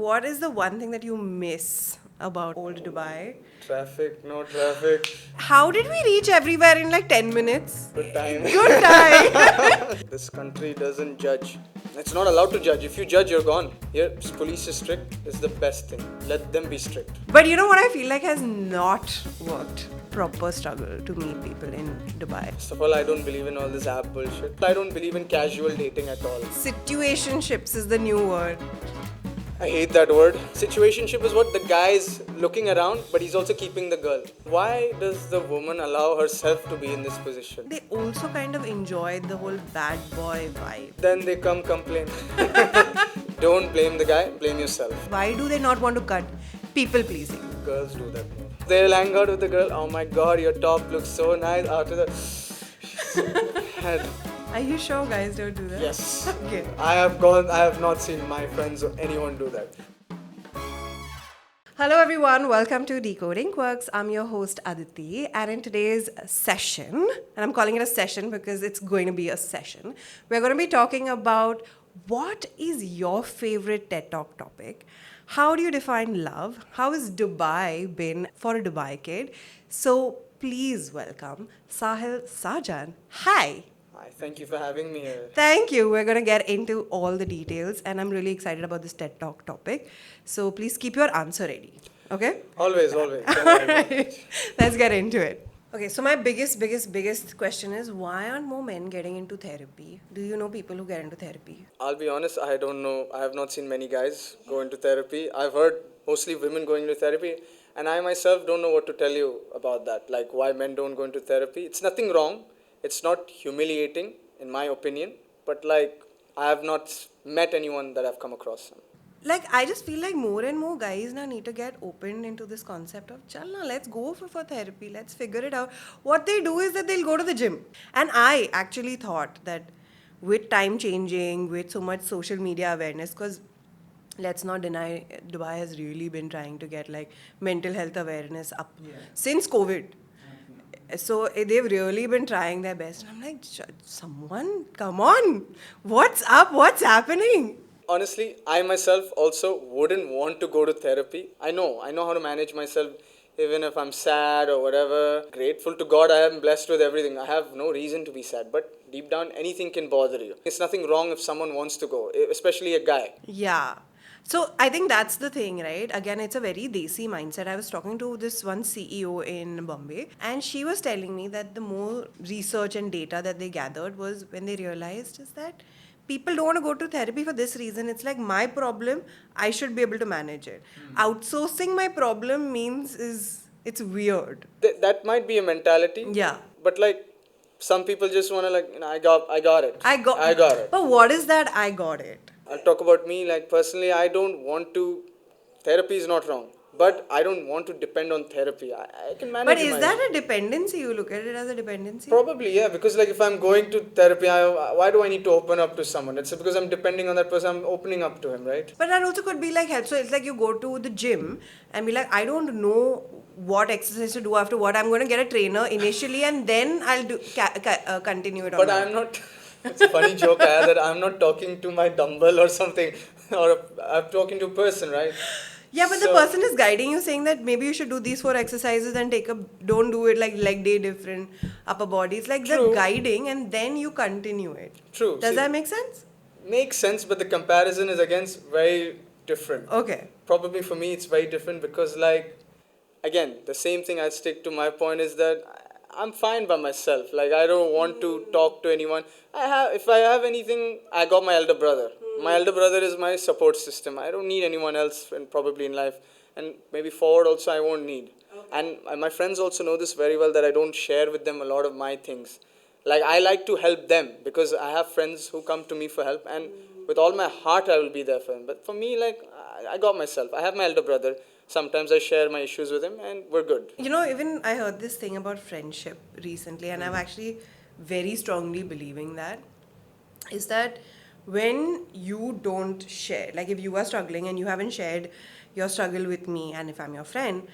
what is the one thing that you miss about old Dubai? Traffic, no traffic. How did we reach everywhere in like 10 minutes? Good time. Good time. This country doesn't judge. It's not allowed to judge. If you judge, you're gone. Here, police is strict. It's the best thing. Let them be strict. But you know what I feel like has not worked? Proper struggle to meet people in Dubai. First of all, I don't believe in all this app bullshit. I don't believe in casual dating at all. Situationships is the new word. I hate that word. Situationship is what the guy is looking around, but he's also keeping the girl. Why does the woman allow herself to be in this position? They also kind of enjoyed the whole bad boy vibe. Then they come complain. Don't blame the guy, blame yourself. Why do they not want to cut? People pleasing. Girls do that more. They'll hang out with the girl. Oh my god, your top looks so nice after the head. Are you sure guys don't do that? Yes. Okay. I have not seen my friends or anyone do that. Hello everyone, welcome to Decoding Quirks. I'm your host Aditi, and in today's session, and I'm calling it a session because it's going to be a session, we're going to be talking about what is your favorite TED Talk topic? How do you define love? How has Dubai been for a Dubai kid? So please welcome Sahil Sajan. Hi. Hi, thank you for having me here. Thank you. We're going to get into all the details, and I'm really excited about this TED Talk topic. So please keep your answer ready. Okay? Always. All right. Let's get into it. Okay, so my biggest question is, why aren't more men getting into therapy? Do you know people who get into therapy? I'll be honest, I don't know. I have not seen many guys go into therapy. I've heard mostly women going into therapy, and I myself don't know what to tell you about that. Like why men don't go into therapy. It's nothing wrong. It's not humiliating, in my opinion. But like, I have not met anyone that I've come across. Like, I just feel like more and more guys now need to get opened into this concept of, chal na, let's go for therapy, let's figure it out. What they do is that they'll go to the gym. And I actually thought that with time changing, with so much social media awareness, because let's not deny, Dubai has really been trying to get like mental health awareness up since COVID. So they've really been trying their best. And I'm like, someone, come on. What's up? What's happening? Honestly, I myself also wouldn't want to go to therapy. I know how to manage myself even if I'm sad or whatever. Grateful to God, I am blessed with everything. I have no reason to be sad, but deep down, anything can bother you. It's nothing wrong if someone wants to go, especially a guy. Yeah. So I think that's the thing, right? Again, it's a very desi mindset. I was talking to this one CEO in Bombay, and she was telling me that the more research and data that they gathered was when they realized is that people don't want to go to therapy for this reason. It's like my problem, I should be able to manage it. Outsourcing my problem means it's weird. That might be a mentality. Yeah. But like, some people just want to like, I got it. I got it. But what is that I got it? I'll talk about me. Like personally, I don't want to. Therapy is not wrong, but I don't want to depend on therapy. I can manage. But is that a dependency? You look at it as a dependency? Probably, yeah. Because like if I'm going to therapy, why do I need to open up to someone? It's because I'm depending on that person. I'm opening up to him, right? But that also could be like help. So it's like you go to the gym and be like, I don't know what exercise to do after what. I'm going to get a trainer initially, and then I'll do continue it on. But I'm not. It's a funny joke I had that I'm not talking to my dumbbell or something, or I'm talking to a person, right? Yeah, but the person is guiding you, saying that maybe you should do these 4 exercises and don't do it like leg day different, upper body. It's like they're guiding and then you continue it. True. Does that make sense? Makes sense, but the comparison is against very different. Okay. Probably for me it's very different because like, again, the same thing I stick to my point is that I'm fine by myself. Like I don't want to talk to anyone. If I have anything, I got my elder brother. My elder brother is my support system. I don't need anyone else probably in life. And maybe forward also I won't need. Okay. And my friends also know this very well that I don't share with them a lot of my things. Like I like to help them because I have friends who come to me for help and with all my heart I will be there for them. But for me, like I got myself. I have my elder brother. Sometimes I share my issues with him and we're good. You know, even I heard this thing about friendship recently, and I'm actually very strongly believing that, is that when you don't share, like if you are struggling and you haven't shared your struggle with me and if I'm your friend,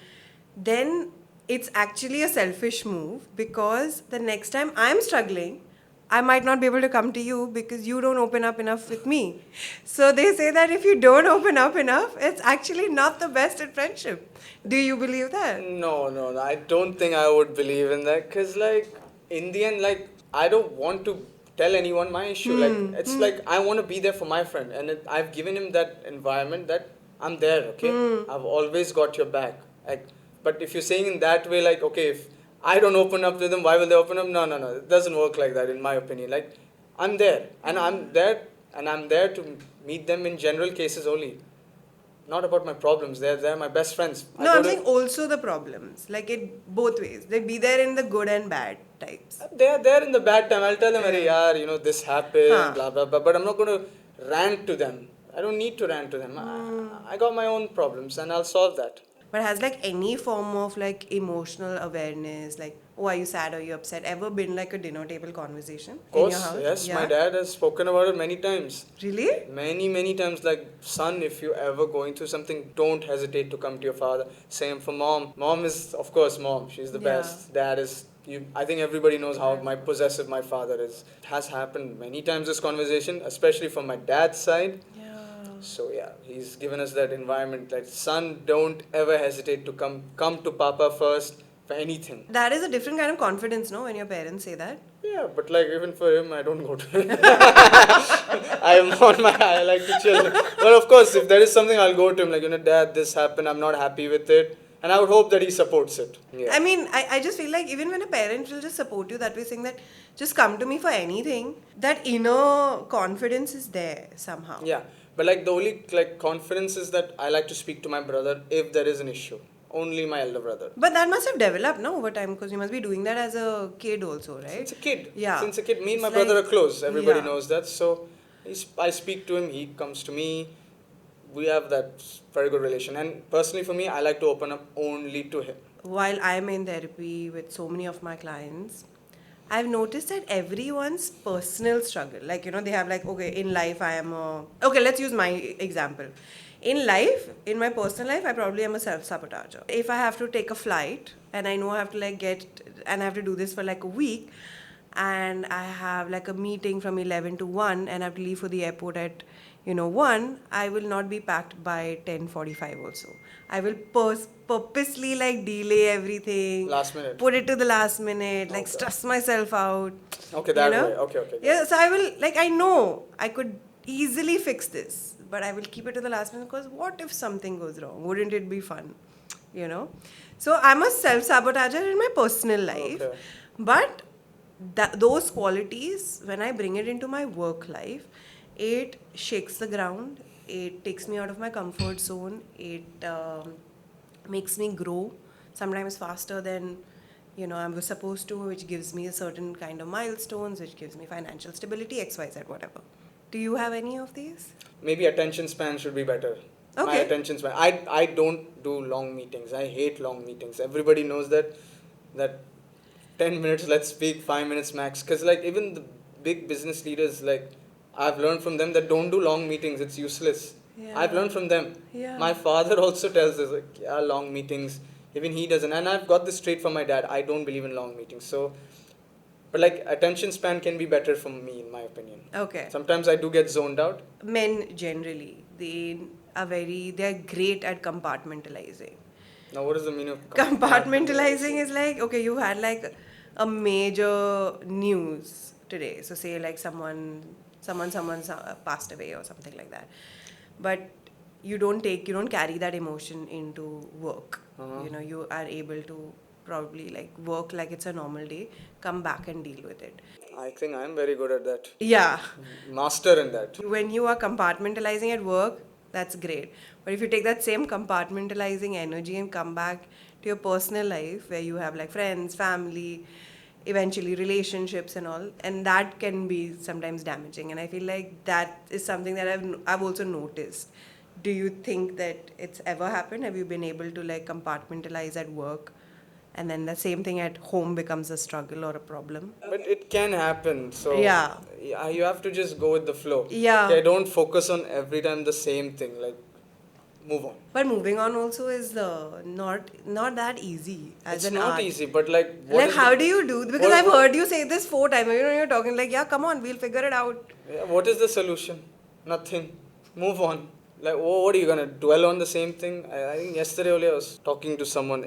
then it's actually a selfish move because the next time I'm struggling, I might not be able to come to you because you don't open up enough with me. So they say that if you don't open up enough, it's actually not the best in friendship. Do you believe that? No. I don't think I would believe in that because, like, in the end, like, I don't want to tell anyone my issue. Like, it's like I want to be there for my friend, and I've given him that environment that I'm there. Okay, I've always got your back. Like, but if you're saying in that way, like, okay, if I don't open up to them, why will they open up? No. It doesn't work like that, in my opinion. Like, I'm there, and I'm there to meet them in general cases only. Not about my problems. They're my best friends. No, I'm saying also the problems. Like it both ways. They be there in the good and bad types. They're there in the bad time. I'll tell them, "Arey yaar, this happened, Huh. blah blah blah." But I'm not going to rant to them. I don't need to rant to them. I got my own problems, and I'll solve that. But has like any form of like emotional awareness, like, oh, are you sad or you upset, ever been like a dinner table conversation Of course, in your house? yes. Yeah? My dad has spoken about it many times. Really? Many times. Like, son, if you ever going through something, don't hesitate to come to your father. Same for mom. Mom is, of course, mom. She's the Yeah. best. Dad is. I think everybody knows how possessive my father is. It has happened many times, this conversation, especially from my dad's side. Yeah. So yeah, he's given us that environment. Like, son, don't ever hesitate to come to Papa first for anything. That is a different kind of confidence, no, when your parents say that. Yeah, but like even for him, I don't go to him. I like to chill. But of course, if there is something, I'll go to him. Like, Dad, this happened. I'm not happy with it. And I would hope that he supports it. Yeah. I mean, I just feel like even when a parent will just support you that way, saying that just come to me for anything, that inner confidence is there somehow. Yeah, but like the only like confidence is that I like to speak to my brother if there is an issue. Only my elder brother. But that must have developed, no, over time, because you must be doing that as a kid also, right? Since a kid. Yeah. Since a kid. Me and my It's brother like- are close. Everybody yeah. knows that. So I speak to him. He comes to me. We have that very good relation. And personally for me, I like to open up only to him. While I'm in therapy with so many of my clients, I've noticed that everyone's personal struggle, like, they have like, okay, in life okay, let's use my example. In life, in my personal life, I probably am a self-sabotager. If I have to take a flight and I know I have to and I have to do this for like a week, and I have like a meeting from 11 to 1 and I have to leave for the airport at 1, I will not be packed by 10:45 also. I will purposely like delay everything. Last minute. Put it to the last minute, like Okay. stress myself out. Okay, that way. Okay. Yeah, so I will, like, I know I could easily fix this, but I will keep it to the last minute because what if something goes wrong? Wouldn't it be fun? So I'm a self-sabotager in my personal life, Okay. but those qualities, when I bring it into my work life, it shakes the ground, it takes me out of my comfort zone, it makes me grow sometimes faster than I was supposed to, which gives me a certain kind of milestones, which gives me financial stability, XYZ, whatever. Do you have any of these? Maybe attention span should be better. My Okay. attention span. I don't do long meetings. I hate long meetings. Everybody knows that 10 minutes, let's speak, 5 minutes max. Because like even the big business leaders, like I've learned from them that don't do long meetings. It's useless. Yeah. I've learned from them. Yeah. My father also tells us, like, yeah, long meetings. Even he doesn't. And I've got this straight from my dad. I don't believe in long meetings. So, but like attention span can be better for me, in my opinion. Okay. Sometimes I do get zoned out. Men generally, they're great at compartmentalizing. Now, what is the meaning of Compartmentalizing is like, okay, you had like a major news today. So say like someone's passed away or something like that. But you don't carry that emotion into work. Uh-huh. You are able to probably like work like it's a normal day, come back and deal with it. I think I'm very good at that. Yeah. Master in that. When you are compartmentalizing at work, that's great. But if you take that same compartmentalizing energy and come back to your personal life where you have like friends, family, eventually relationships and all, and that can be sometimes damaging. And I feel like that is something that I've also noticed. Do you think that it's ever happened? Have you been able to like compartmentalize at work and then the same thing at home becomes a struggle or a problem? But it can happen. So Yeah. You have to just go with the flow. Yeah. Okay, don't focus on every time the same thing. Like move on. But moving on also is not that easy as It's an not art. easy, but like, what Like, is how the, do you do? Because what, I've what, heard you say this 4 times. You know, you're talking like, yeah, come on, we'll figure it out. yeah, what is the solution? Nothing. Move on. Like, what are you gonna dwell on the same thing? I think yesterday only I was talking to someone.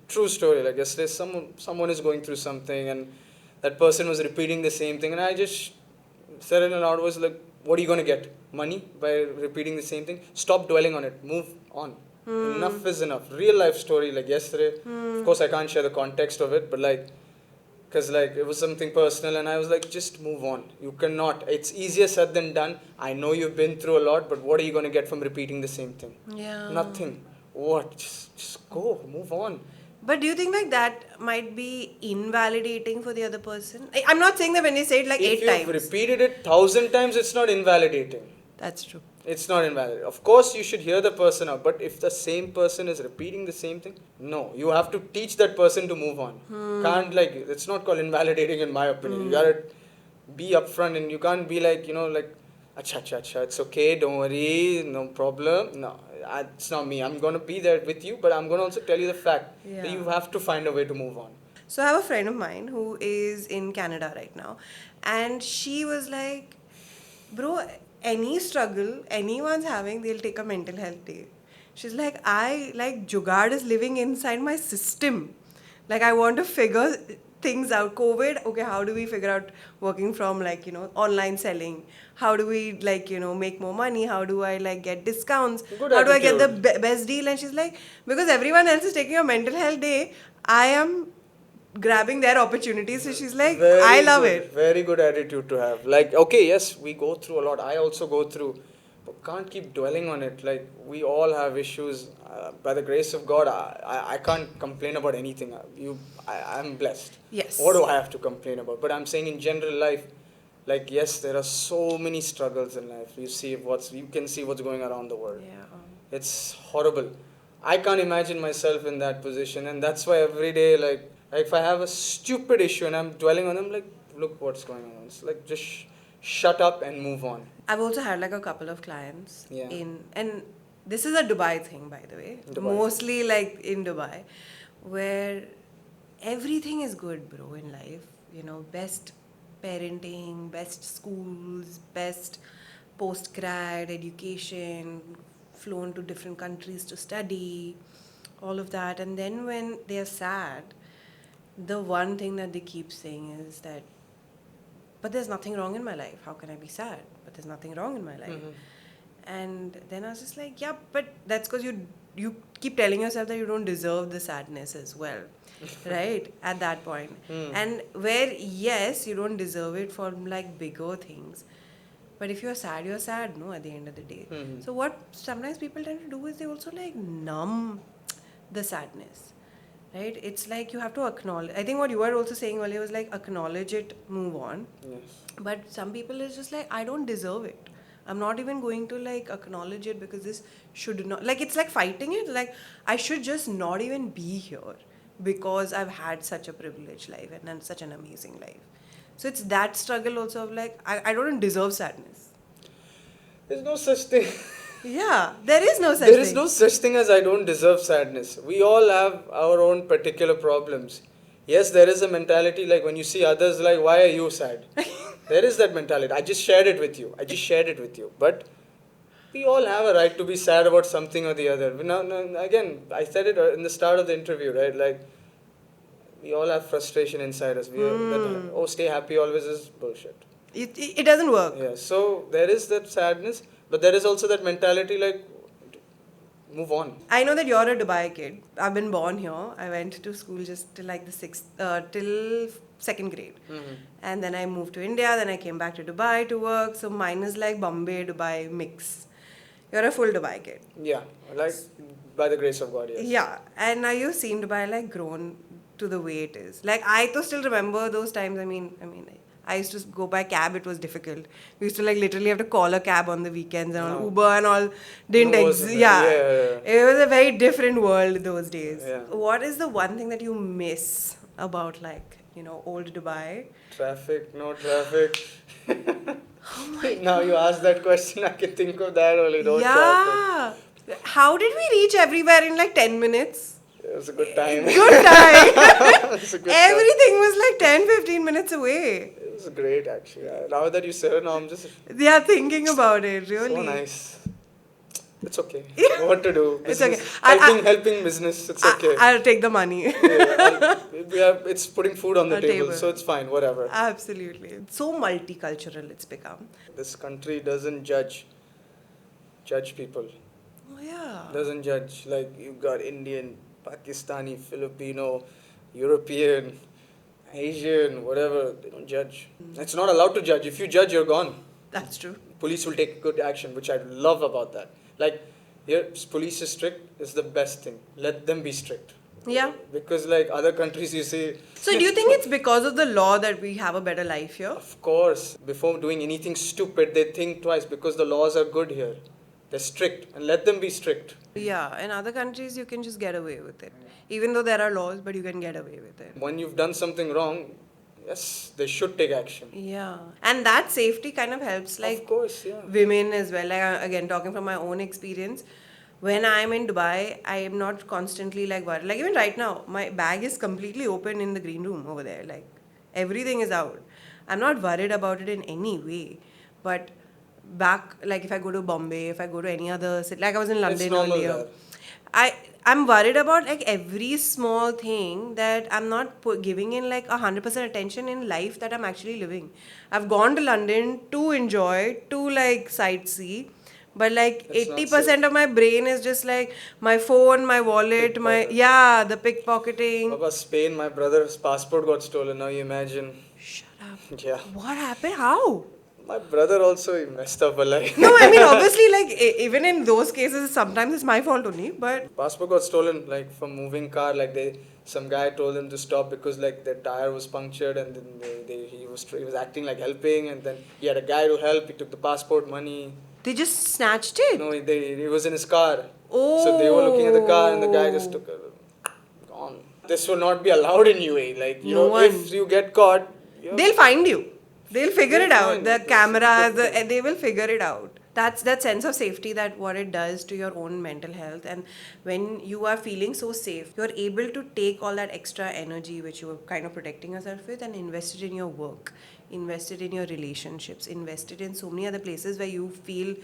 True story. Like yesterday, someone is going through something, and that person was repeating the same thing, and I just said in a loud voice, like, what are you gonna get? Money by repeating the same thing? Stop dwelling on it. Move on. Enough is enough. Real life story. Like yesterday, of course, I can't share the context of it, but like, because like it was something personal, and I was like, just move on. You cannot. It's easier said than done. I know you've been through a lot, but what are you going to get from repeating the same thing? Yeah. Nothing. What? Just go. Move on. But do you think like that might be invalidating for the other person? I'm not saying that when you say it like If 8 you've times. repeated it 1,000 times, it's not invalidating. That's true. It's not invalid. Of course, you should hear the person out, but if the same person is repeating the same thing, no. You have to teach that person to move on. Can't like, it's not called invalidating in my opinion. You gotta be upfront, and you can't be like, like, acha, acha, acha, it's okay, don't worry, no problem. No, it's not me. I'm gonna be there with you, but I'm gonna also tell you the fact that you Yeah. have to find a way to move on. So I have a friend of mine who is in Canada right now, and she was like, bro, any struggle anyone's having, they'll take a mental health day. She's like, I like Jugaad is living inside my system. Like, I want to figure things out. COVID, okay, how do we figure out working from like, online selling? How do we like, make more money? How do I like get discounts? Good How do I get the attitude. best deal? And she's like, because everyone else is taking a mental health day, I am grabbing their opportunities. So she's like, I love it. Very good attitude to have. Like, okay, yes, we go through a lot. I also go through, but can't keep dwelling on it. Like, we all have issues. By the grace of God, I can't complain about anything. I'm blessed. Yes. What do I have to complain about? But I'm saying in general life, like, yes, there are so many struggles in life. You can see what's going around the world. Yeah. It's horrible. I can't imagine myself in that position, and that's why every day, like if I have a stupid issue and I'm dwelling on them, like, look what's going on. It's like, just shut up and move on. I've also had like a couple of clients Yeah. and this is a Dubai thing, by the way. Dubai. Mostly like in Dubai, where everything is good, bro, in life. Best parenting, best schools, best post-grad education, flown to different countries to study, all of that. And then when they are sad, the one thing that they keep saying is that, but there's nothing wrong in my life. How can I be sad? But there's nothing wrong in my life. And then I was just like, yeah, but that's because you keep telling yourself that you don't deserve the sadness as well, right? At that point. And where, yes, you don't deserve it for like bigger things. But if you're sad, no, at the end of the day. So what sometimes people tend to do is they also like numb the sadness. Right? It's like you have to acknowledge. I think what you were also saying earlier was like acknowledge it, move on. Yes. But some people is just like, I don't deserve it. I'm not even going to like acknowledge it because this should not, like, it's like fighting it. Like, I should just not even be here because I've had such a privileged life and such an amazing life. So it's that struggle also of like, I don't deserve sadness. There's no such thing. Yeah, there is no such There thing. is no such thing as I don't deserve sadness. We all have our own particular problems. Yes, there is a mentality like when you see others, like, why are you sad? There is that mentality. I just shared it with you. But we all have a right to be sad about something or the other. Now, again, I said it in the start of the interview, right? Like, we all have frustration inside us. Stay happy always is bullshit. It doesn't work. Yeah, so there is that sadness, but there is also that mentality like, move on. I know that you're a Dubai kid. I've been born here. I went to school just till like till second grade. And then I moved to India. Then I came back to Dubai to work. So mine is like Bombay, Dubai mix. You're a full Dubai kid. Yeah, like by the grace of God, yes. Yeah. And now you've seen Dubai like grown to the way it is. Like, I still remember those times. I mean, I used to go by cab. It was difficult. We used to like literally have to call a cab on the weekends and all. Uber and all didn't exist. Yeah. It was a very different world those days. Yeah. What is the one thing that you miss about like, old Dubai? Traffic, no traffic. Now you ask that question, I can think of that only. No traffic. How did we reach everywhere in like 10 minutes? It was a good time. Good time. It was a good time. Everything was like 10-15 minutes away. It was great, actually. Now that you said it, now I'm just They are thinking about it, really. so nice. It's okay. What to do? It's Business. okay. Helping business. It's okay. I'll take the money. It's putting food on the A table, table. so it's fine. Whatever. Absolutely. So multicultural it's become. This country doesn't judge people. Oh, yeah. Doesn't judge. Like, you've got Indian, Pakistani, Filipino, European, Asian, whatever. They don't judge. It's not allowed to judge. If you judge, you're gone. That's true. Police will take good action, which I love about that. Like, here, police is strict is the best thing. Let them be strict. Yeah. Because, like, other countries, you see... So do you think it's because of the law that we have a better life here? Of course. Before doing anything stupid, they think twice because the laws are good here. They're strict, and let them be strict. Yeah, in other countries you can just get away with it. Even though there are laws, but you can get away with it. When you've done something wrong, yes, they should take action. Yeah. And that safety kind of helps, like, of course, yeah. women as well. Like, again, talking from my own experience, when I'm in Dubai, I am not constantly like worried. Like, even right now, my bag is completely open in the green room over there. Like, everything is out. I'm not worried about it in any way. But back, like, if I go to Bombay, if I go to any other city, like I was in London It's normal earlier. there. I'm worried about like every small thing that I'm not giving in like 100% attention in life that I'm actually living. I've gone to London to enjoy, to like sightsee, but like That's not 80% of my brain is just like my phone, my wallet, the pickpocketing. Baba, Spain, my brother's passport got stolen. Now you imagine. Shut up. Yeah. What happened? How? My brother also messed up a life. No, I mean, obviously, like, even in those cases, sometimes it's my fault only, but... Passport got stolen, like, from moving car. Like, some guy told them to stop because, like, their tire was punctured, and then he was acting like helping, and then he had a guy to help. He took the passport money. They just snatched it? No, he was in his car. Oh. So they were looking at the car, and the guy just took it. Gone. This will not be allowed in UAE. Like, if you get caught... They'll find you. They'll figure it out. fine. The cameras, they will figure it out. That's that sense of safety, that what it does to your own mental health. And when you are feeling so safe, you're able to take all that extra energy which you are kind of protecting yourself with and invest it in your work, invest it in your relationships, invest it in so many other places where you feel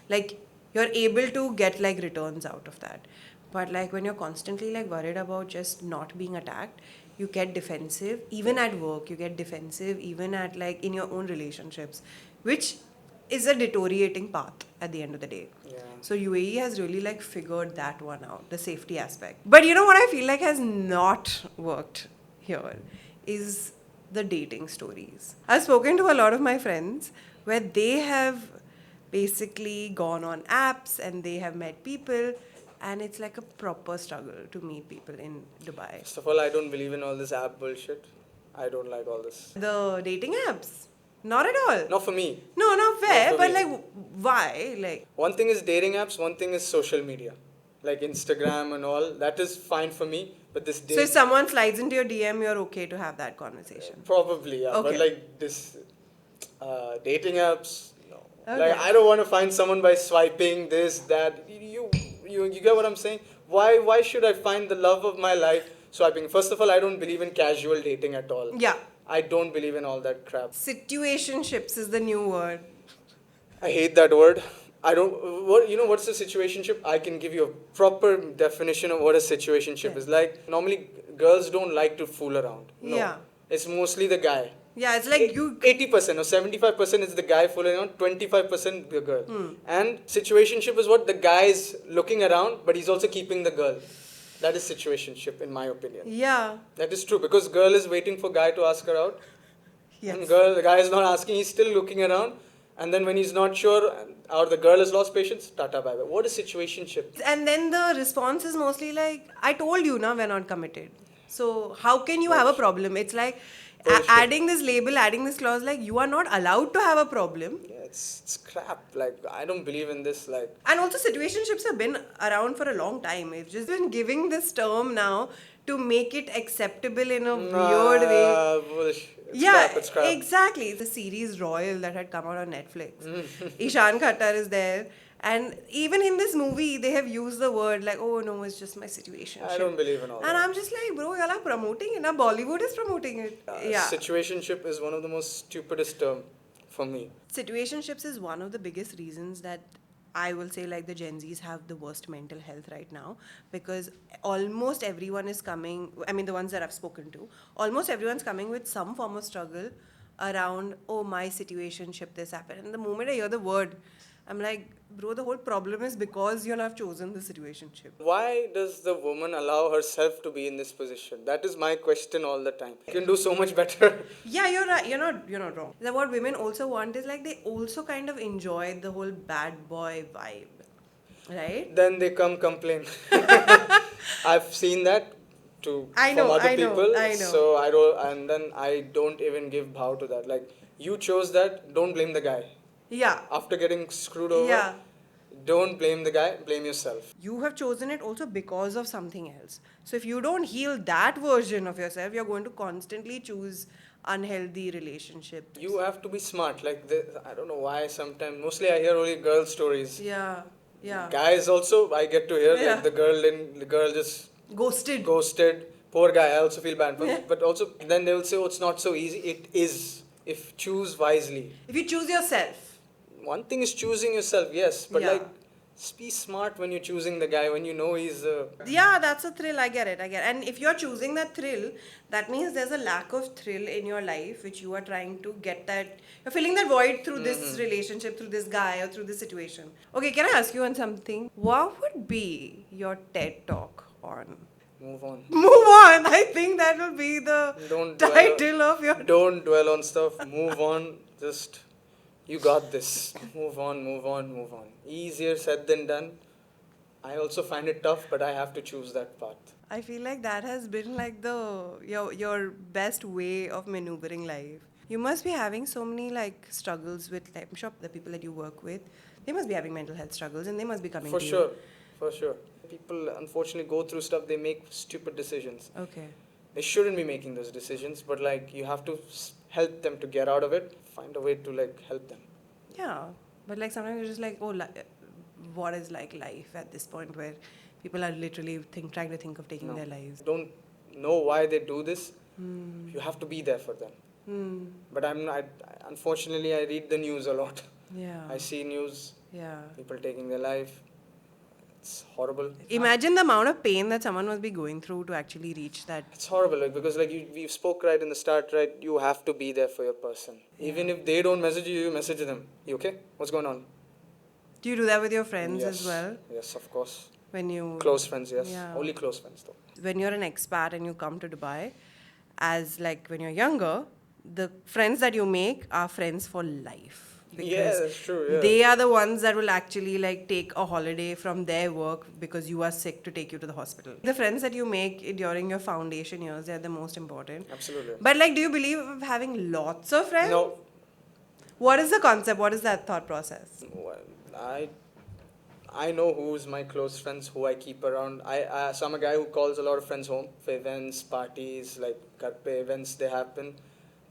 like you're able to get like returns out of that. But like when you're constantly like worried about just not being attacked, you get defensive. Even at work, you get defensive. Even at like in your own relationships, which is a deteriorating path at the end of the day. Yeah. So UAE has really like figured that one out, the safety aspect. But you know what I feel like has not worked here is the dating stories. I've spoken to a lot of my friends where they have basically gone on apps and they have met people. And it's like a proper struggle to meet people in Dubai. First of all, I don't believe in all this app bullshit. I don't like all this. The dating apps? Not at all. Not for me. No, not fair. Not for But me. like, why? Like, One thing is dating apps, one thing is social media. Like Instagram and all. That is fine for me. But this so if someone slides into your DM, you're okay to have that conversation. Probably, yeah. Okay. But like this dating apps, no. Okay. Like I don't want to find someone by swiping this, that. You get what I'm saying? Why should I find the love of my life swiping? First of all, I don't believe in casual dating at all. Yeah. I don't believe in all that crap. Situationships is the new word. I hate that word. I don't. What's a situationship? I can give you a proper definition of what a situationship is. Like normally, girls don't like to fool around. No. Yeah. It's mostly the guy. Yeah, it's like you... 80% or 75% is the guy fooling around, 25% the girl. And situationship is what the guy is looking around, but he's also keeping the girl. That is situationship, in my opinion. Yeah. That is true, because girl is waiting for guy to ask her out. Yes. And the guy is not asking, he's still looking around. And then when he's not sure, or the girl has lost patience, tata bye bye. What is situationship? And then the response is mostly like, I told you, na, we're not committed. So how can you have a problem? It's like adding this label, adding this clause, like you are not allowed to have a problem. Yeah, it's crap. Like, I don't believe in this. Like, And also situationships have been around for a long time. It's just been giving this term now to make it acceptable in a weird way. Bullshit. It's Exactly. The series Royal that had come out on Netflix. Ishan Khattar is there. And even in this movie, they have used the word like, oh no, it's just my situation. I don't believe in all And that. I'm just like, bro, y'all are promoting it. Now Bollywood is promoting it. Yeah. Situationship is one of the most stupidest term for me. Situationships is one of the biggest reasons that I will say like the Gen Zs have the worst mental health right now, because almost everyone is coming, I mean the ones that I've spoken to, almost everyone's coming with some form of struggle around, oh my situationship, this happened. And the moment I hear the word, I'm like, bro, the whole problem is because you'll have chosen the situationship. Why does the woman allow herself to be in this position? That is my question all the time. You can do so much better. Yeah, you're right. You're not wrong. That what women also want is like they also kind of enjoy the whole bad boy vibe, right? Then they come complain. I've seen that too I from know, other I know, people. I know. So I don't, and then I don't even give bow to that. Like you chose that, don't blame the guy. Yeah, After getting screwed over, yeah. don't blame the guy, blame yourself. You have chosen it also because of something else. So if you don't heal that version of yourself, you're going to constantly choose unhealthy relationships. You have to be smart. Like I don't know why sometimes. Mostly I hear only girl stories. Yeah, yeah. Guys also I get to hear Yeah. like the girl just Ghosted. ghosted. Poor guy. I also feel bad for Yeah. him. But also then they will say, oh, it's not so easy. It is if choose wisely. If you choose yourself. One thing is choosing yourself, yes, but Yeah. like be smart when you're choosing the guy when you know he's. Yeah, that's a thrill. I get it. And if you're choosing that thrill, that means there's a lack of thrill in your life which you are trying to get that. You're filling that void through this relationship, through this guy, or through this situation. Okay, can I ask you on something? What would be your TED talk on? Move on. Move on. I think that will be the Don't title of your. Don't dwell on stuff. Move on. Just you got this. Move on. Move on. Move on. Easier said than done. I also find it tough, but I have to choose that path. I feel like that has been like your best way of maneuvering life. You must be having so many like struggles with, like, I'm sure the people that you work with, they must be having mental health struggles and they must be coming For to sure. For sure. People unfortunately go through stuff. They make stupid decisions. you. Okay. They shouldn't be making those decisions, but like you have to help them to get out of it. Find a way to like help them. Yeah, but like sometimes you're just like, oh, what is like life at this point where people are literally trying to think of taking No. their lives. Don't know why they do this. You have to be there for them. But unfortunately, I read the news a lot. Yeah. I see news, Yeah. people taking their life. It's horrible. Imagine the amount of pain that someone must be going through to actually reach that. It's horrible, like, because like we spoke right in the start, right? You have to be there for your person. Even if they don't message you, you message them. You okay? What's going on? Do you do that with your friends Yes. as well? Yes, of course. When you Close friends, yes. Yeah. Only close friends though. when you're an expat and you come to Dubai, as like when you're younger, the friends that you make are friends for life. Yeah, that's true. Yeah. They are the ones that will actually like take a holiday from their work because you are sick to take you to the hospital. The friends that you make during your foundation years, they are the most important. Absolutely. But like, do you believe of having lots of friends? No. What is the concept? What is that thought process? Well, I know who's my close friends, who I keep around. So I'm a guy who calls a lot of friends home for events, parties, like karpe events they happen.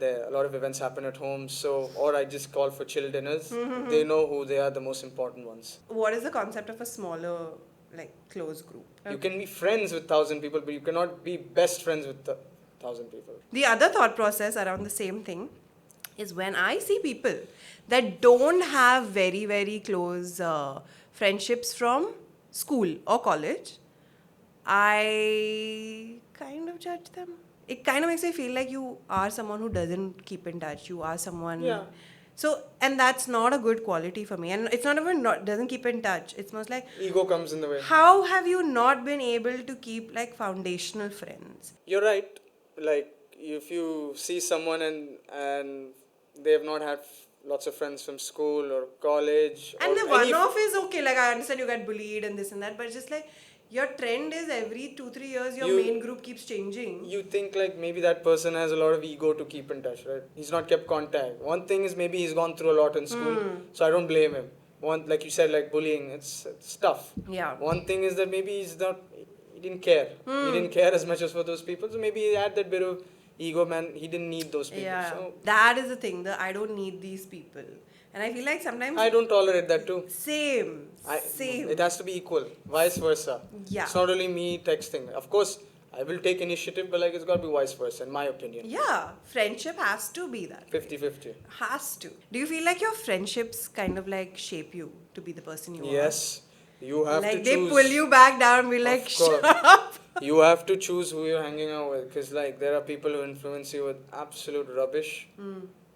A lot of events happen at home, so or I just call for chill dinners. They know who they are, the most important ones. What is the concept of a smaller, like, close group? You can be friends with 1,000 people, but you cannot be best friends with 1,000 people. The other thought process around the same thing is when I see people that don't have very, very close friendships from school or college, I kind of judge them. It kind of makes me feel like you are someone who doesn't keep in touch. You are someone. Yeah. So, and that's not a good quality for me. And it's not even doesn't keep in touch. It's most like, Ego comes in the way. how have you not been able to keep like foundational friends? You're right. Like if you see someone and they have not had lots of friends from school or college. And or the any one-off is okay. Like, I understand you get bullied and this and that, but it's just like your trend is every 2-3 years your main group keeps changing. You think like maybe that person has a lot of ego to keep in touch, right? He's not kept contact. One thing is maybe he's gone through a lot in school, so I don't blame him. One, like you said, like bullying, it's tough. Yeah. One thing is that maybe he didn't care. He didn't care as much as for those people, so maybe he had that bit of ego, man. He didn't need those people. Yeah. So That is the thing. I don't need these people. And I feel like sometimes I don't tolerate that too. same. It has to be equal, vice versa. Yeah. It's not only me texting. Of course, I will take initiative, but like it's got to be vice versa, in my opinion. Yeah, friendship has to be that. 50-50. Has to. Do you feel like your friendships kind of like shape you to be the person you are? Yes, you have Like to they choose. pull you back down and be like, Of course. shut up. You have to choose who you're hanging out with, because like there are people who influence you with absolute rubbish.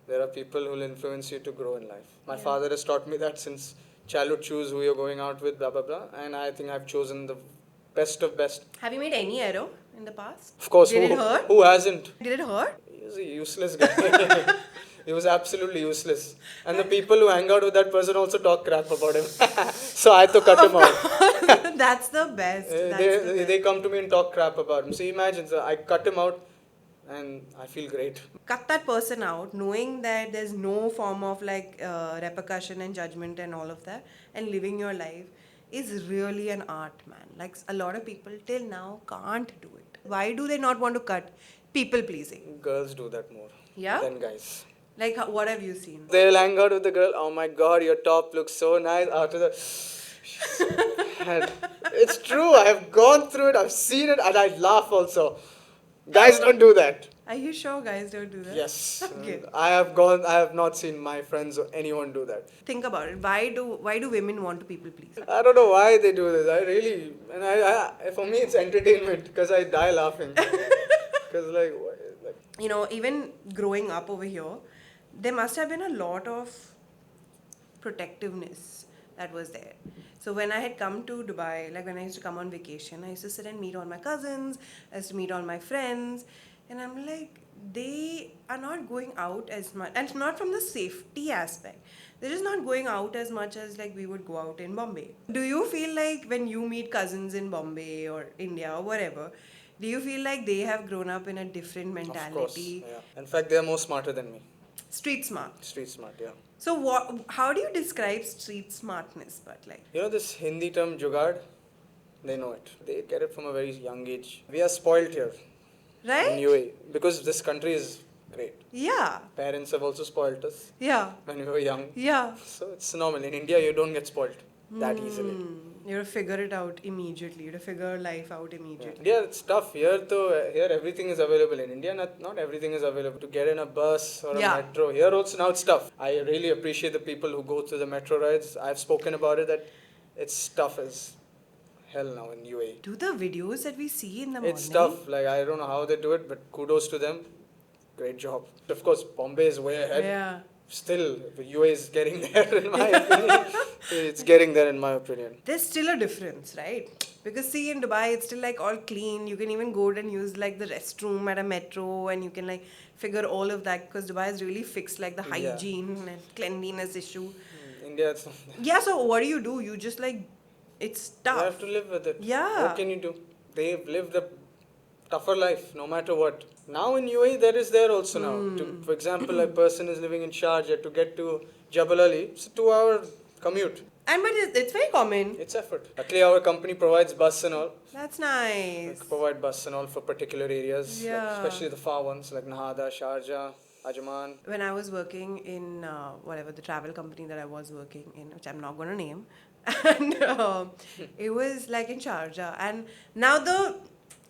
There are people who will influence you to grow in life. My father has taught me that since childhood. Choose who you're going out with, blah blah blah. And I think I've chosen the best of best. Have you made any error in the past? Of course, Did it hurt? who hasn't? Did it hurt? He was a useless guy. He was absolutely useless. And the people who hang out with that person also talk crap about him. So I had to cut him out. That's the best. They come to me and talk crap about him. So imagine, so I cut him out and I feel great. Cut that person out, knowing that there's no form of like repercussion and judgment and all of that, and living your life is really an art, man. Like a lot of people till now can't do it. Why do they not want to cut? People pleasing. Girls do that more than guys. Like, what have you seen? They'll hang out with the girl. Oh my god, your top looks so nice. After the. And it's true. I have gone through it. I've seen it, and I laugh also. Guys don't do that. Are you sure guys don't do that? Yes. Okay. I have not seen my friends or anyone do that. Think about it. Why do women want to people please? I don't know why they do this. I for me it's entertainment because I die laughing. Because like, You know, even growing up over here, there must have been a lot of protectiveness that was there. So when I had come to Dubai, like when I used to come on vacation, I used to sit and meet all my cousins, I used to meet all my friends, and I'm like, they are not going out as much, and not from the safety aspect. They're just not going out as much as like we would go out in Bombay. Do you feel like when you meet cousins in Bombay or India or wherever, do you feel like they have grown up in a different mentality? of course, yeah. In fact, they're more smarter than me. Street smart. Street smart, yeah. So how do you describe street smartness? But like, You know this Hindi term jugaad? They know it. They get it from a very young age. We are spoiled here in right? UAE because this country is great. Yeah. Parents have also spoiled us Yeah. when we were young. Yeah. So it's normal. In India, you don't get spoiled that easily. You have to figure it out immediately. You have to figure life out immediately. Yeah, it's tough. Here everything is available. In India, not everything is available. To get in a bus or a metro, here also now it's tough. I really appreciate the people who go through the metro rides. I've spoken about it that it's tough as hell now in UAE. Do the videos that we see in the morning? It's tough. Like I don't know how they do it, but kudos to them. Great job. Of course, Bombay is way ahead. Yeah. Still, the UAE is getting there in my opinion. It's getting there in my opinion. There's still a difference, right? Because see, in Dubai, it's still like all clean. You can even go and use like the restroom at a metro, and you can like figure all of that because Dubai is really fixed like the hygiene and cleanliness issue. India, it's not that. Yeah, so what do? You just like, it's tough. You have to live with it. Yeah. What can you do? They've lived a tougher life, no matter what. Now in UAE, there is there also now. For example, a person is living in Sharjah to get to Jabal Ali. It's a 2-hour commute. But it's very common. It's effort. Luckily, our company provides bus and all. That's nice. We provide bus and all for particular areas, like Yeah. especially the far ones like Nahada, Sharjah, Ajman. When I was working in the travel company that I was working in, which I'm not going to name, and it was like in Sharjah. And now the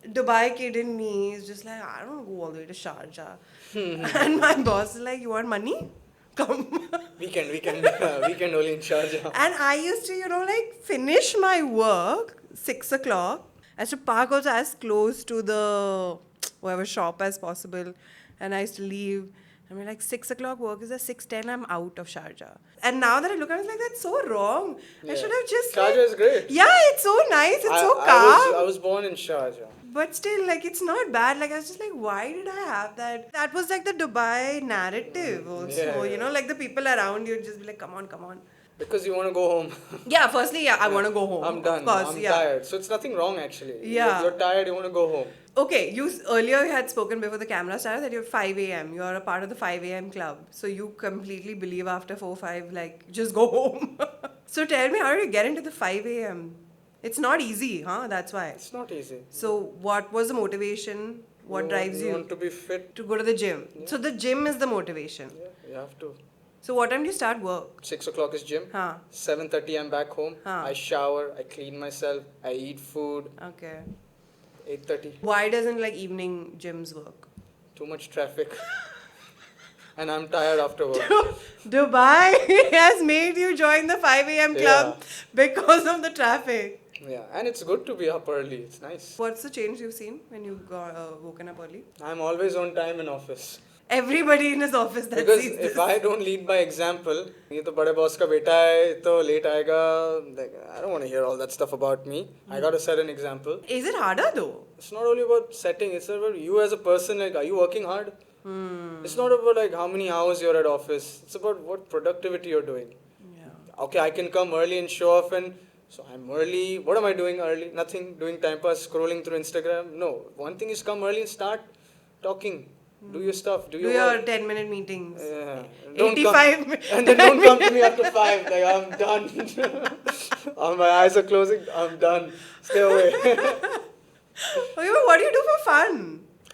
Dubai kid in me is just like, I don't go all the way to Sharjah. And my boss is like, you want money? Come. Weekend only in Sharjah. And I used to, finish my work 6 o'clock. I used to park also as close to the whatever shop as possible. And I used to leave. I mean, like 6 o'clock work is at 6:10. I'm out of Sharjah. And now that I look at it, I was like, that's so wrong. I should have just. Sharjah is great. Yeah, it's so nice. It's so calm. I was born in Sharjah. But still, it's not bad. I was just like, why did I have that? That was like the Dubai narrative also. Yeah. The people around you just be like, come on. Because you want to go home. Yeah, firstly, I want to go home. I'm done. Of course, I'm tired. So it's nothing wrong actually. Yeah. You're tired, you want to go home. Okay, you earlier had spoken before the camera started that you're 5 a.m. You're a part of the 5 a.m. club. So you completely believe after 4, 5, just go home. So tell me, how did you get into the 5 a.m.? It's not easy, huh? That's why. It's not easy. So what was the motivation? What drives you? You want to be fit. To go to the gym. Yeah. So the gym is the motivation. Yeah, you have to. So what time do you start work? 6 o'clock is gym. Huh. 7:30 I'm back home. Huh. I shower, I clean myself, I eat food. Okay. 8:30. Why doesn't like evening gyms work? Too much traffic. And I'm tired after work. Dubai has made you join the 5 a.m. club because of the traffic. Yeah, and it's good to be up early. It's nice. What's the change you've seen when you got woken up early? I'm always on time in office. Everybody in his office that Because sees if this. I don't lead by example, ये तो बड़े boss का बेटा है, तो late आएगा. Like, I don't want to hear all that stuff about me. I got to set an example. Is it harder though? It's not only about setting. It's about you as a person. Like, are you working hard? It's not about like how many hours you're at office. It's about what productivity you're doing. Yeah. Okay, I can come early and show off, and so I'm early. What am I doing early? Nothing. Doing time pass, scrolling through Instagram. No. One thing is come early and start talking. Do your stuff. Do your work. 10-minute meetings. Yeah. 85 And then don't come to me after 5. Like, I'm done. My eyes are closing. I'm done. Stay away. Okay, but what do you do for fun?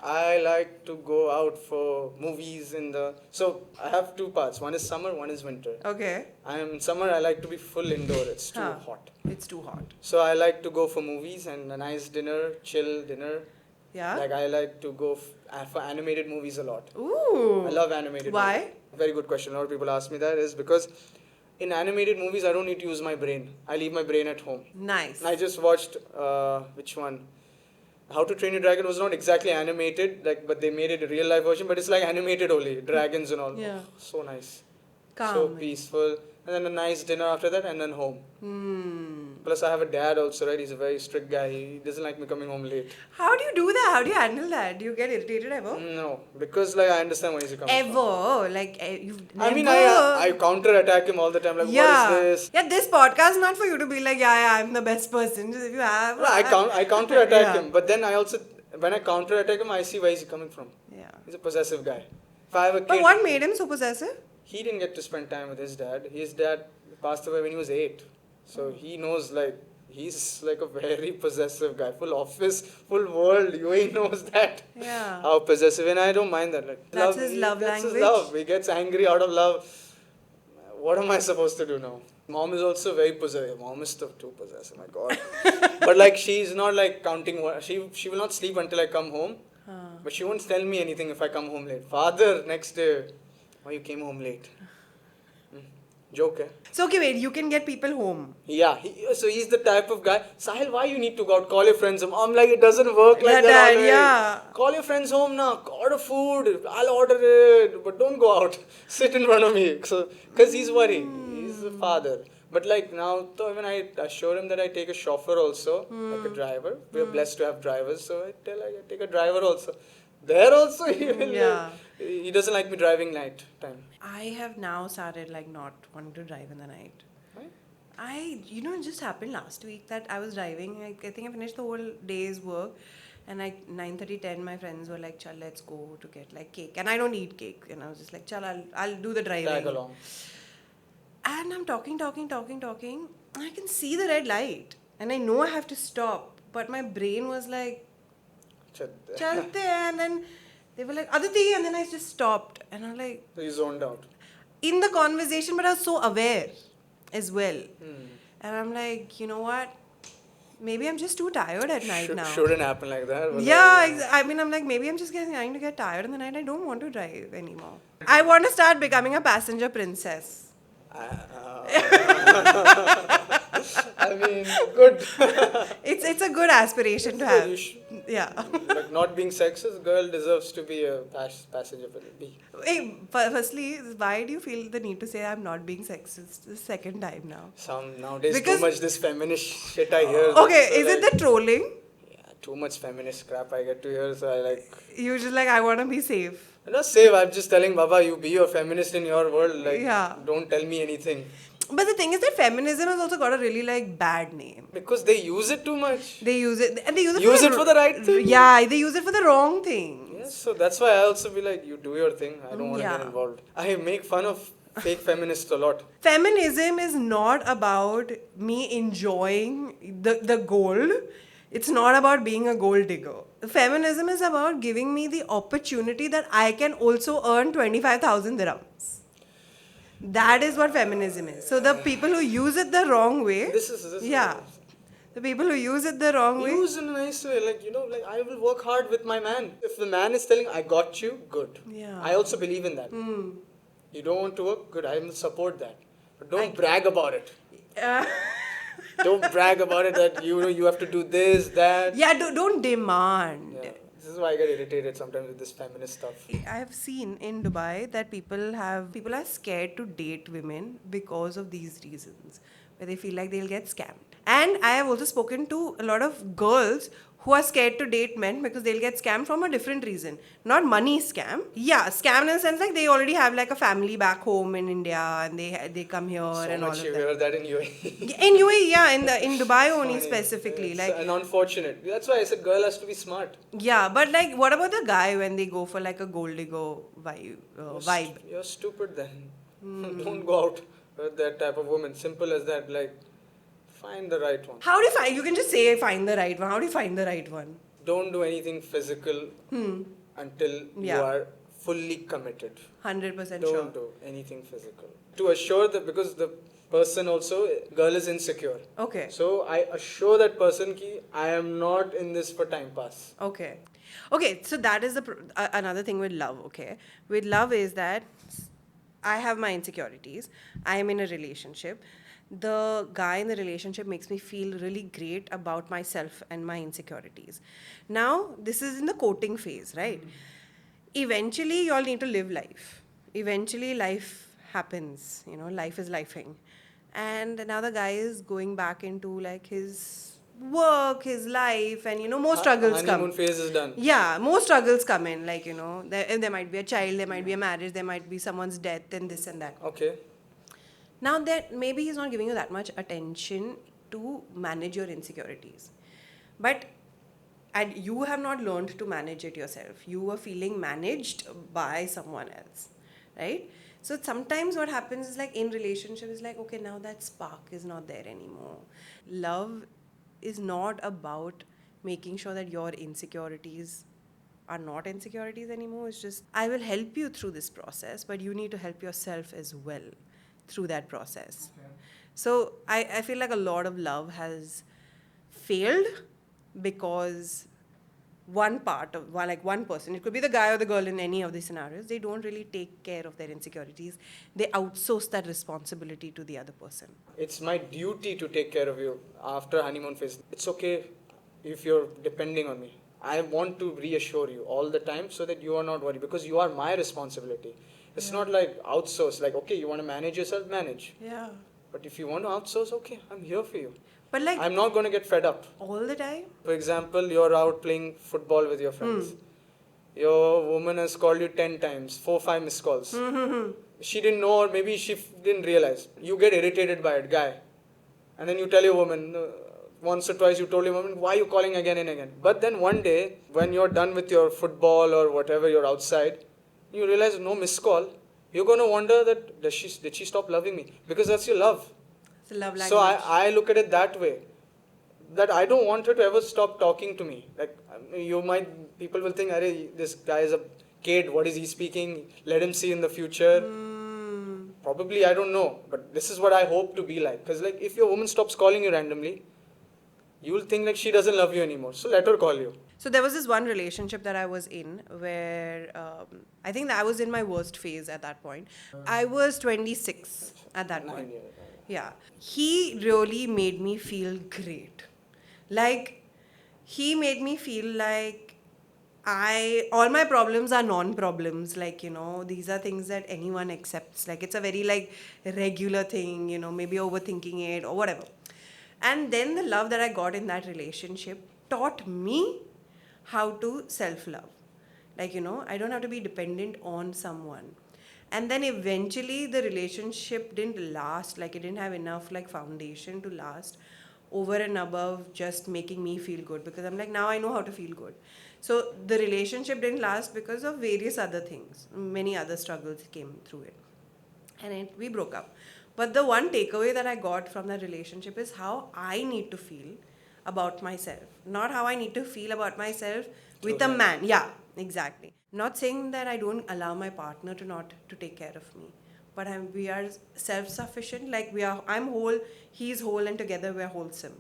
I like to go out for movies in the... So, I have two parts. One is summer, one is winter. Okay. In summer, I like to be full indoor. It's too hot. It's too hot. So, I like to go for movies and a nice dinner, chill dinner. Yeah? Like, I like to go for animated movies a lot. Ooh. I love animated Why? movies. Very good question. A lot of people ask me that is because in animated movies, I don't need to use my brain. I leave my brain at home. Nice. I just watched, which one? How to Train Your Dragon was not exactly animated, like, but they made it a real life version, but it's like animated only, dragons and all. Yeah. So nice. Calm. So peaceful. And then a nice dinner after that, and then home. Plus, I have a dad also, right? He's a very strict guy. He doesn't like me coming home late. How do you do that? How do you handle that? Do you get irritated ever? No, because like I understand where he's coming from. Ever? Like, you've never... I mean, I counter-attack him all the time. Like, yeah. what is this? Yeah, this podcast is not for you to be like, yeah, I'm the best person. Just if you have... No, I counter-attack him. But then I also, when I counter-attack him, I see where he's coming from. Yeah. He's a possessive guy. If I have a kid... But what made him so possessive? He didn't get to spend time with his dad. His dad passed away when he was 8. So he knows, like, he's like a very possessive guy. Full office, full world. UAE knows that. Yeah. How possessive. And I don't mind that. Like, That's his love that's language. His love. He gets angry out of love. What am I supposed to do now? Mom is also very possessive. Mom is too possessive. My God. But like, she's not like counting. She will not sleep until I come home. But she won't tell me anything if I come home late. Father, next day, why you came home late? Joke, eh? So, okay, wait, you can get people home. Yeah, so he's the type of guy. Sahil, why you need to go out? Call your friends home. I'm like, it doesn't work like that. Yeah. Call your friends home now. Order food. I'll order it. But don't go out. Sit in front of me. So, because he's worried. He's a father. But like now, so when I assure him that I take a chauffeur also, like a driver. We are blessed to have drivers. So I take a driver also. There also he will. He doesn't like me driving night time. I have now started like not wanting to drive in the night. Why? It just happened last week that I was driving. I think I finished the whole day's work. And like 9:30, 10, my friends were like, chal, let's go to get like cake. And I don't eat cake. And I was just like, chal, I'll do the driving. Tag along. And I'm talking. I can see the red light. And I know I have to stop. But my brain was like, chalte. And then they were like, Aditi. And then I just stopped. And I'm like... So you zoned out. In the conversation, but I was so aware as well. And I'm like, you know what? Maybe I'm just too tired at night now. Shouldn't happen like that. Yeah, I'm like, maybe I'm just getting to get tired in the night. I don't want to drive anymore. I want to start becoming a passenger princess. I mean, good. It's a good aspiration to have. Yeah. Like not being sexist, girl deserves to be a passenger. Hey, firstly, why do you feel the need to say I'm not being sexist the second time now? Nowadays too much this feminist shit I hear. Okay, so is it the trolling? Yeah, too much feminist crap I get to hear, so I like... You're just like, I want to be safe. I'm not safe, I'm just telling Baba, you be a feminist in your world. Like, don't tell me anything. But the thing is that feminism has also got a really like bad name. Because they use it too much. They use it for the right thing. Yeah, they use it for the wrong thing. Yes, so that's why I also be like, you do your thing. I don't want to get involved. I make fun of fake feminists a lot. Feminism is not about me enjoying the gold. It's not about being a gold digger. Feminism is about giving me the opportunity that I can also earn 25,000 dirhams. That is what feminism is. So the people who use it the wrong way. This Yeah. The people who use it the wrong way. use in a nice way, like, like I will work hard with my man. If the man is telling I got you, good. Yeah. I also believe in that. You don't want to work, good. I will support that. But don't brag about it. Uh, Don't brag about it that you have to do this, that. yeah, don't demand. Yeah. This is why I get irritated sometimes with this feminist stuff. I have seen in Dubai that people are scared to date women because of these reasons, where they feel like they'll get scammed. And I have also spoken to a lot of girls who are scared to date men because they'll get scammed from a different reason. Not money scam. Yeah, scam in the sense like they already have like a family back home in India and they come here So and all much of you that. hear that in UAE. In UAE, yeah, in Dubai only Funny. specifically. It's Like an unfortunate. That's why I said girl has to be smart. yeah, but like what about the guy when they go for like a gold digger vibe? You're stupid then. Don't go out with that type of woman. Simple as that. Like, find the right one. How do you find? You can just say find the right one. How do you find the right one? Don't do anything physical until you Yeah. are fully committed. 100% Don't sure. do anything physical. To assure that, because the person also, girl is insecure. Okay. So I assure that person ki I am not in this for time pass. Okay. Okay. So that is another thing with love. Okay. With love is that I have my insecurities. I am in a relationship. The guy in the relationship makes me feel really great about myself and my insecurities. Now, this is in the courting phase, right? Eventually, you all need to live life. Eventually, life happens. Life is lifing. And now the guy is going back into like his work, his life, and more struggles come. Honeymoon phase is done. Yeah, more struggles come in. Like, there might be a child, there might be a marriage, there might be someone's death, and this and that. Okay. Now that maybe he's not giving you that much attention to manage your insecurities. But and you have not learned to manage it yourself. You are feeling managed by someone else. Right? So sometimes what happens is like in relationships is like, okay, now that spark is not there anymore. Love is not about making sure that your insecurities are not insecurities anymore. It's just, I will help you through this process, but you need to help yourself as well through that process. Okay. So I feel like a lot of love has failed because one person, it could be the guy or the girl in any of these scenarios, they don't really take care of their insecurities. They outsource that responsibility to the other person. It's my duty to take care of you after honeymoon phase. It's okay if you're depending on me. I want to reassure you all the time so that you are not worried, because you are my responsibility. It's not like outsource, like, okay, you want to manage yourself, manage. Yeah. But if you want to outsource, okay, I'm here for you. But like I'm not going to get fed up. all the time? For example, you're out playing football with your friends. Your woman has called you 10 times, 4-5 missed calls. She didn't know, or maybe she didn't realize. You get irritated by it, guy. And then you tell your woman, once or twice you told your woman, why are you calling again and again? But then one day, when you're done with your football or whatever, you're outside, you realize no missed call. You're going to wonder that, did she stop loving me? Because that's your love. It's a love language. So I look at it that way, that I don't want her to ever stop talking to me. Like, people will think, this guy is a kid, what is he speaking? Let him see in the future. Probably, I don't know. But this is what I hope to be like. Because like, if your woman stops calling you randomly, you will think like she doesn't love you anymore. So let her call you. So there was this one relationship that I was in where I think that I was in my worst phase at that point. I was 26 at that point. 9 years. Yeah. He really made me feel great. Like, he made me feel like all my problems are non-problems. Like, these are things that anyone accepts. Like, it's a very like regular thing, maybe overthinking it or whatever. And then the love that I got in that relationship taught me how to self-love. Like, I don't have to be dependent on someone. And then eventually the relationship didn't last. Like, it didn't have enough like foundation to last over and above just making me feel good. Because I'm like, now I know how to feel good. So the relationship didn't last because of various other things. Many other struggles came through it. And we broke up. But the one takeaway that I got from that relationship is how I need to feel about myself. Not how I need to feel about myself with a man. Yeah, exactly. Not saying that I don't allow my partner to take care of me. but we are self-sufficient. Like I'm whole, he's whole, and together we're wholesome.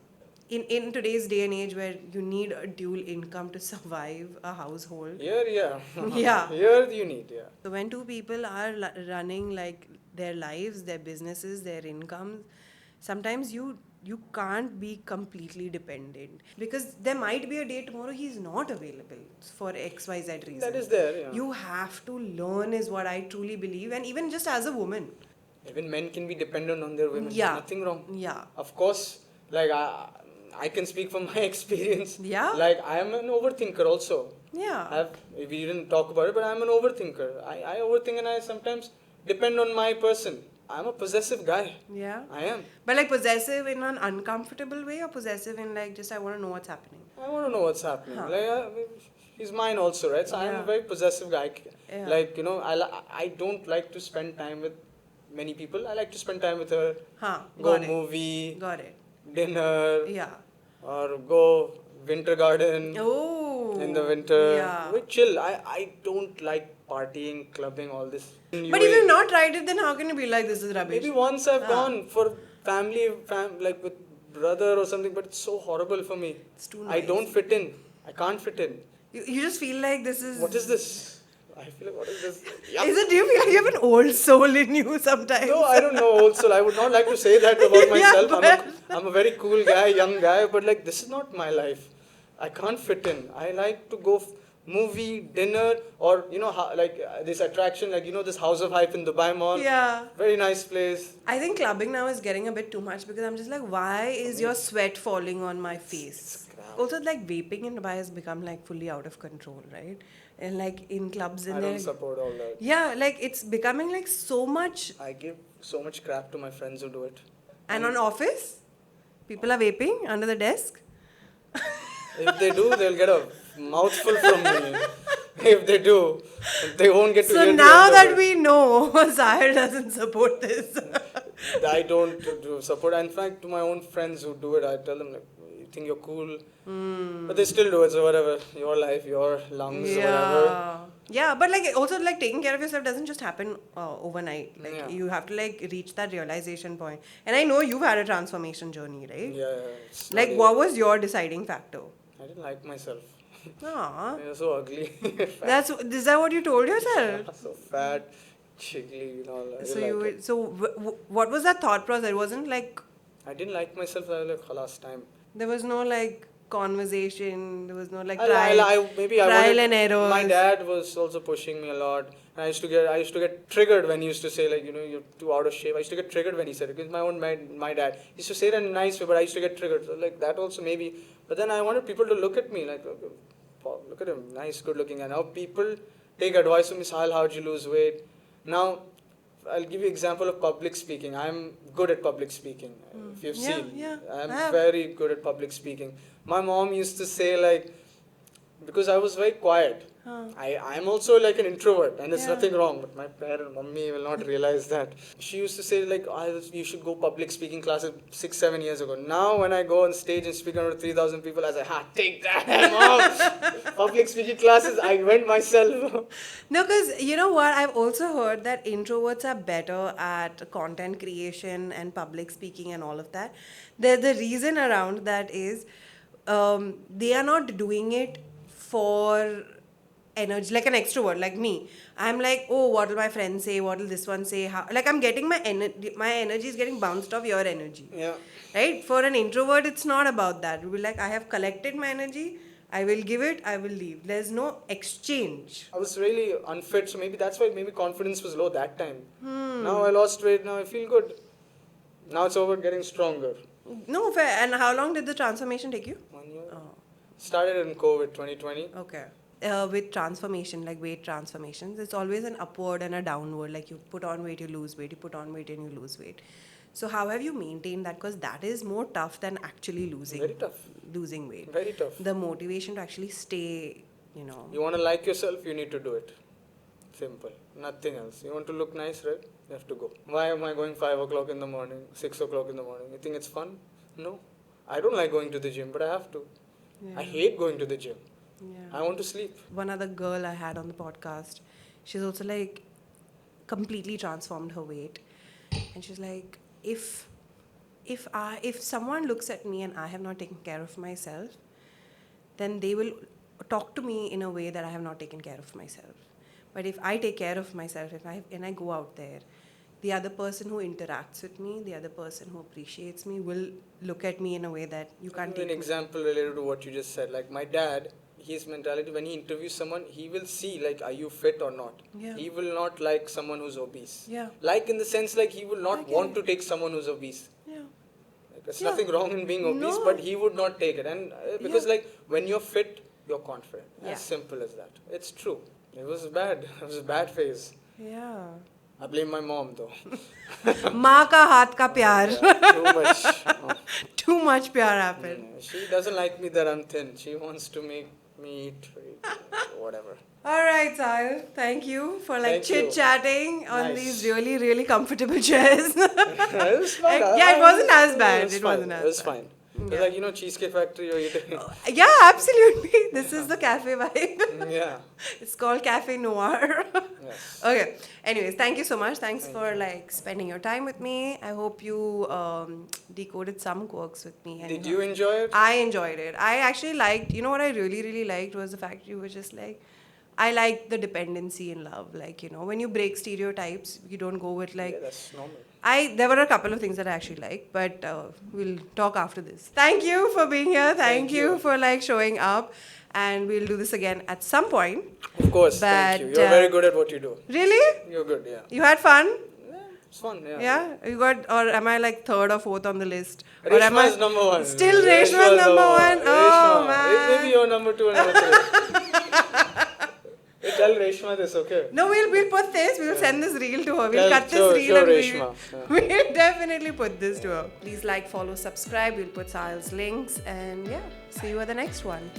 In today's day and age where you need a dual income to survive a household. Here, yeah. Yeah. Here you need, yeah. So when two people are running like their lives, their businesses, their incomes, sometimes you can't be completely dependent, because there might be a day tomorrow he's not available for XYZ reason. That is there, yeah. You have to learn, is what I truly believe, and even just as a woman. Even men can be dependent on their women. Yeah. Nothing wrong. Yeah. Of course, like I can speak from my experience. Yeah. Like I am an overthinker also. Yeah. We didn't talk about it, but I'm an overthinker. I overthink and I sometimes depend on my person. I'm a possessive guy. Yeah. I am. But like possessive in an uncomfortable way, or possessive in like just I want to know what's happening? I want to know what's happening. Huh. Like he's mine also, right? So I'm Yeah. a very possessive guy. Yeah. Like I don't like to spend time with many people. I like to spend time with her. Got it. Movie, Got it. dinner, Yeah. or go winter garden. Oh. In the winter, Yeah. we chill. I don't like partying, clubbing, all this. But if you've not tried it, then how can you be like, this is rubbish? Maybe once I've gone for family, like with brother or something, but it's so horrible for me. It's too I nice. don't fit in. I can't fit in. You just feel like this is... What is this? I feel like, what is this? Yuck. Do you feel like you have an old soul in you sometimes? No, I don't know, also. I would not like to say that about myself. Yeah, I'm a very cool guy, young guy, but like, this is not my life. I can't fit in. I like to go movie, dinner, or this attraction, like this House of Hype in Dubai Mall. Yeah. Very nice place. I think clubbing now is getting a bit too much, because I'm just like, why is your sweat falling on my face? Also, like vaping in Dubai has become like fully out of control, right? And like in clubs in I there. don't support all that. Yeah, like it's becoming like so much. I give so much crap to my friends who do it. And on office, people are vaping under the desk. If they do, they'll get a mouthful from me. If they do, they won't get to hear So the now end of that it. we know, Sahil doesn't support this. I don't do support. In fact, to my own friends who do it, I tell them, like, you think you're cool, but they still do it. So whatever, your life, your lungs, whatever. Yeah, but like also like taking care of yourself doesn't just happen overnight. Like Yeah. you have to like reach that realization point. And I know you've had a transformation journey, right? Yeah. It's Like not what easy. was your deciding factor? I didn't like myself. Aw. You're so ugly. Is that what you told yourself? So fat, chickly, I So didn't like it. what was that thought process? It wasn't like I didn't like myself. I was like, khalas, time. there was no like conversation. There was no like Maybe I trial wanted, and errors. My dad was also pushing me a lot. And I used to get triggered when he used to say, like, you're too out of shape. I used to get triggered when he said it, because my dad he used to say it in a nice way, but I used to get triggered. So like that also maybe. But then I wanted people to look at me like, look at him, nice, good looking. And now people take advice from me. Sahil, how'd you lose weight? Now I'll give you an example of public speaking. I'm good at public speaking. If you've seen, Yeah, I'm I have. very good at public speaking. My mom used to say, like, because I was very quiet. I'm also like an introvert, and there's Yeah. nothing wrong. But my mummy will not realize that. She used to say, like, you should go public speaking classes 6-7 years ago. Now when I go on stage and speak in front of 3,000 people, I say, take that, mom. Public speaking classes, I went myself. No, because you know what? I've also heard that introverts are better at content creation and public speaking and all of that. The reason around that is they are not doing it for energy, like an extrovert, like me. I'm like, oh, what will my friends say? What will this one say? How? Like I'm getting my energy is getting bounced off your energy. Yeah. Right? For an introvert, it's not about that. It will be like, I have collected my energy. I will give it, I will leave. There's no exchange. I was really unfit, so maybe that's why confidence was low that time. Now I lost weight, now I feel good. Now it's over getting stronger. No, fair. And how long did the transformation take you? 1 year. Oh, Started in COVID 2020. okay. With transformation, like weight transformations, it's always an upward and a downward. Like you put on weight, you lose weight. You put on weight and you lose weight. So how have you maintained that? Because that is more tough than actually Very tough. losing weight. Very tough. The motivation to actually stay, You want to like yourself, you need to do it. Simple. Nothing else. You want to look nice, right? You have to go. Why am I going 5 o'clock in the morning, 6 o'clock in the morning? You think it's fun? No. I don't like going to the gym, but I have to. Yeah. I hate going to the gym. Yeah. I want to sleep. One other girl I had on the podcast, she's also like, completely transformed her weight. And she's like, if someone looks at me and I have not taken care of myself, then they will talk to me in a way that I have not taken care of myself. But if I take care of myself, and I go out there, the other person who interacts with me, the other person who appreciates me, will look at me in a way that you can't take. An example related to what you just said, like my dad, his mentality when he interviews someone, he will see like, are you fit or not? Yeah. He will not like someone who's obese. Yeah. Like in the sense like he will not Okay. want to take someone who's obese. Yeah. Like, there's Yeah. nothing wrong in being obese, No. but he would not take it. And because like when you're fit, you're confident. Yeah. As simple as that. It's true. It was bad. It was a bad phase. Yeah. I blame my mom though. माँ का हाथ का प्यार. Yeah, too much. Oh. Too much प्यार happened. She doesn't like me that I'm thin. She wants to make me eat whatever. All right, Sahil. Thank you for Thank you. chit-chatting on Nice. these really, really comfortable chairs. It was fun. Yeah, it wasn't as bad. It it fine. wasn't as It was bad. fine. It was like, Cheesecake Factory you're eating. Yeah, absolutely. This is the cafe vibe. Yeah. It's called Cafe Noir. Yes. Okay. Anyways, thank you so much. Thanks for spending your time with me. I hope you decoded some quirks with me. And, Did you enjoy it? I enjoyed it. I actually liked, what I really, really liked was the fact you were just like, I like the dependency in love. Like, when you break stereotypes, you don't go with Yeah, that's normal. there were a couple of things that I actually liked, but we'll talk after this. Thank you for being here. Thank you for showing up, and we'll do this again at some point. Of course, But, thank you. You're very good at what you do. Really? You're good, yeah. You had fun? Yeah, it's fun, yeah. Yeah? You got, or am I third or fourth on the list? Or am Reshma I is number one. Still Reshma is number one? Oh, Reshma. man. Maybe you're number two and number three. Hey, tell Reshma this, okay? No, we'll put this. We'll send this reel to her. We'll Tell- cut this show- reel show and Reshma. Yeah. we'll definitely put this to her. Please follow, subscribe. We'll put Sahil's links, and yeah, see you at the next one.